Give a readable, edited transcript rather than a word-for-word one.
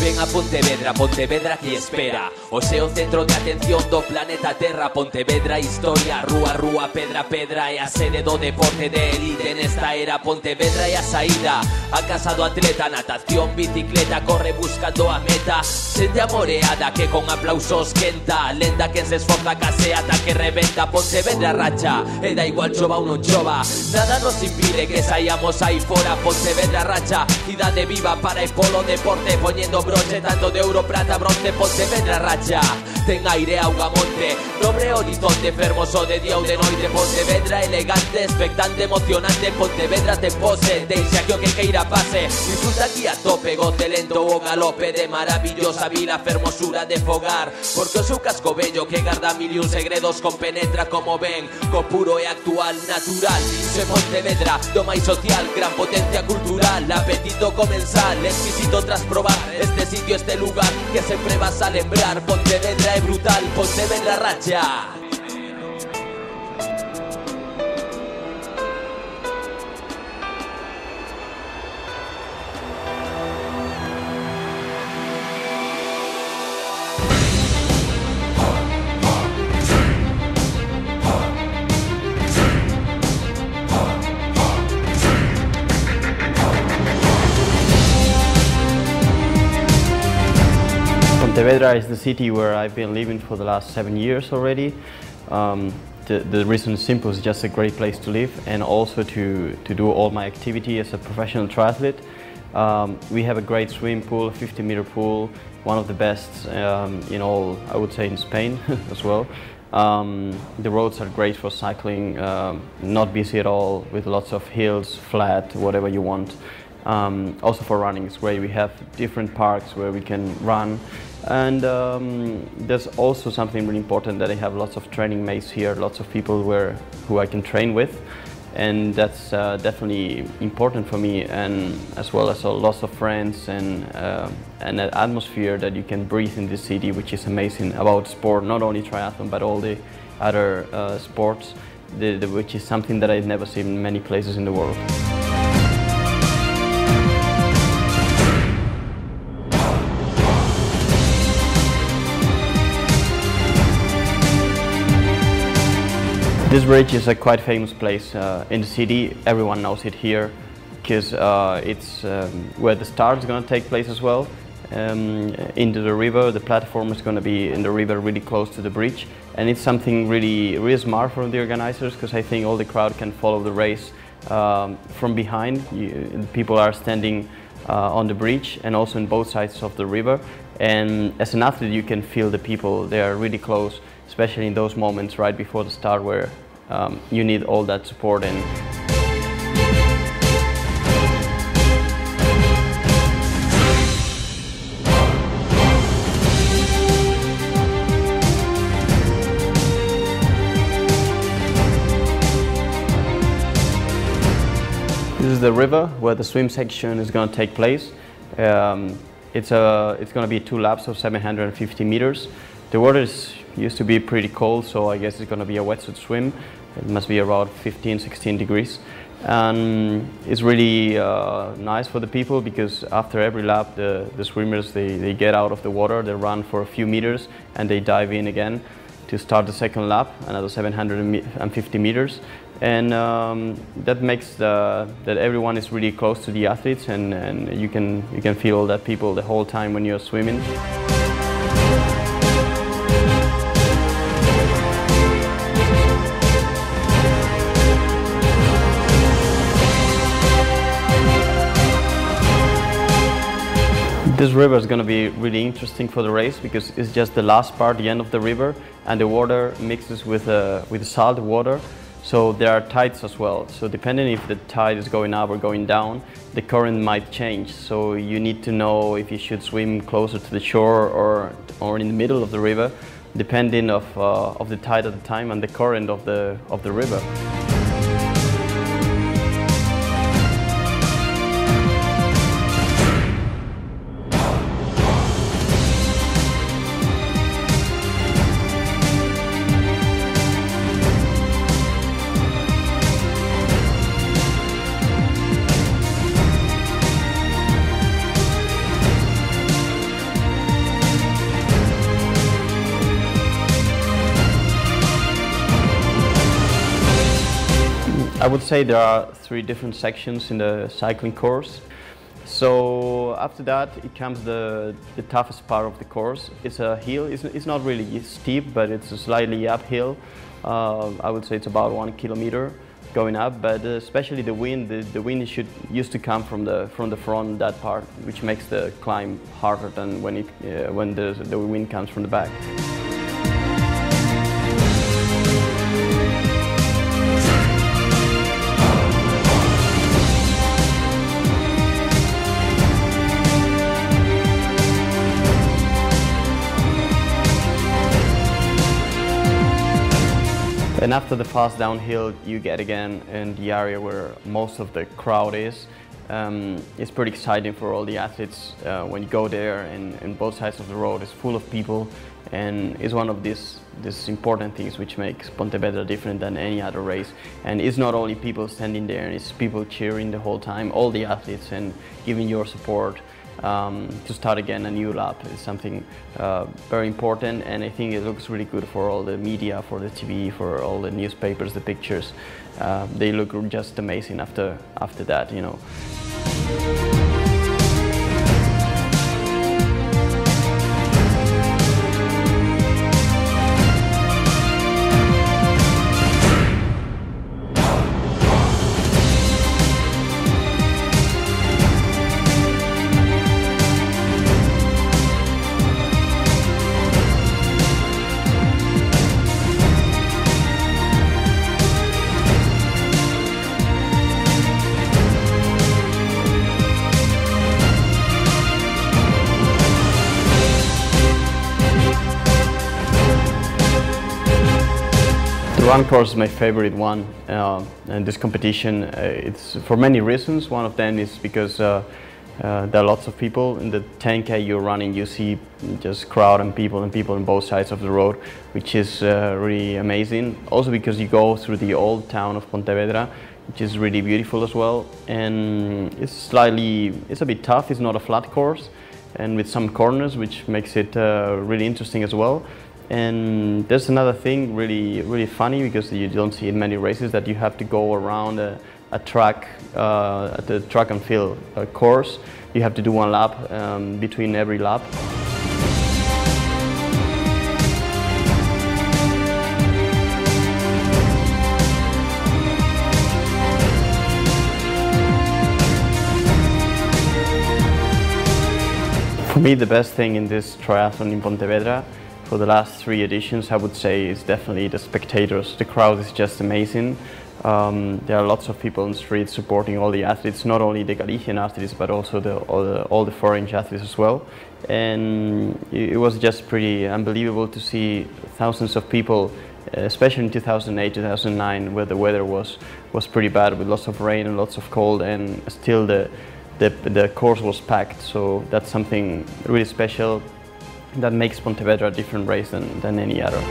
Ven a Pontevedra, Pontevedra que espera. O sea, o centro de atención do planeta Terra. Pontevedra, historia, rúa, rúa, pedra, pedra. E a sede do deporte de élite nesta era. Pontevedra e a saída. A casa do atleta, natación, bicicleta, corre buscando a meta. Xente amoreada que con aplausos quenta. Lenda que se esforza case ata que reventa. Pontevedra racha, e da igual chova ou non chova. Nada nos impide que saíamos aí fora. Pontevedra racha, cidade viva para e polo deporte. Poñendo broche tanto de ouro, prata, bronce. Pontevedra racha, ten aire, auga, monte. Nobre horizonte, fermoso de día ou de noite. Pontevedra elegante, expectante, emocionante. Pontevedra ten pose, deixa que o que queira pase. Disfruta aquí a tope, gote lento o galope. De maravillosa vila, fermosura de fogar. Porque o seu casco bello que garda mil e un segredos. Compenetra como ven, co puro e actual natural. Se Pontevedra, do máis social, gran potencia cultural. Apetito comensal, exquisito tras probar. Este sitio, este lugar, que sempre vas a lembrar. Pontevedra é brutal, Pontevedra racha. Pontevedra is the city where I've been living for the last 7 years already. The reason is simple, it's just a great place to live and also to do all my activity as a professional triathlete. We have a great swimming pool, a 50-meter pool, one of the best in all, I would say, in Spain as well. The roads are great for cycling, not busy at all, with lots of hills, flat, whatever you want. Also for running, it's great. We have different parks where we can run. And there's also something really important, that I have lots of training mates here, lots of people who I can train with, and that's definitely important for me, and as well as lots of friends and an atmosphere that you can breathe in this city, which is amazing about sport, not only triathlon but all the other sports, which is something that I've never seen in many places in the world. This bridge is a quite famous place in the city. Everyone knows it here because it's where the start is going to take place as well. Into the river, the platform is going to be in the river, really close to the bridge, and it's something really, really smart from the organizers, because I think all the crowd can follow the race from behind. People are standing on the bridge and also on both sides of the river, and as an athlete you can feel the people. They are really close, especially in those moments right before the start where you need all that support. And this is the river where the swim section is going to take place. It's going to be 2 laps of 750 meters. The water used to be pretty cold, so I guess it's going to be a wetsuit swim. It must be around 15-16 degrees. And it's really nice for the people, because after every lap the swimmers, they get out of the water, they run for a few meters and they dive in again to start the second lap, another 750 meters. And that makes that everyone is really close to the athletes, and you can feel all that people the whole time when you're swimming. This river is going to be really interesting for the race, because it's just the last part, the end of the river, and the water mixes with salt water. So there are tides as well. So depending if the tide is going up or going down, the current might change. So you need to know if you should swim closer to the shore or in the middle of the river, depending of the tide at the time and the current of the river. I would say there are 3 different sections in the cycling course. So after that it comes the toughest part of the course. It's a hill. It's not really steep, but it's a slightly uphill. I would say it's about 1 kilometer going up, but especially the wind. The wind used to come from the front, that part, which makes the climb harder than when the wind comes from the back. And after the fast downhill, you get again in the area where most of the crowd is. It's pretty exciting for all the athletes when you go there, and both sides of the road is full of people, and it's one of these important things which makes Pontevedra different than any other race. And it's not only people standing there, it's people cheering the whole time, all the athletes, and giving your support. To start again a new lap is something very important, and I think it looks really good for all the media, for the TV, for all the newspapers, the pictures. They look just amazing after that, you know. The run course is my favorite one in this competition. It's for many reasons. One of them is because there are lots of people. In the 10K you're running, you see just crowd and people on both sides of the road, which is really amazing. Also because you go through the old town of Pontevedra, which is really beautiful as well. And it's a bit tough. It's not a flat course, and with some corners, which makes it really interesting as well. And there's another thing really funny, because you don't see in many races, that you have to go around a track, at the track and field course. You have to do 1 lap between every lap. For me, the best thing in this triathlon in Pontevedra for the last 3 editions, I would say, is definitely the spectators. The crowd is just amazing. There are lots of people on the street supporting all the athletes, not only the Galician athletes, but also all the foreign athletes as well. And it was just pretty unbelievable to see thousands of people, especially in 2008, 2009, where the weather was pretty bad, with lots of rain and lots of cold, and still the course was packed. So that's something really special that makes Pontevedra a different race than any other.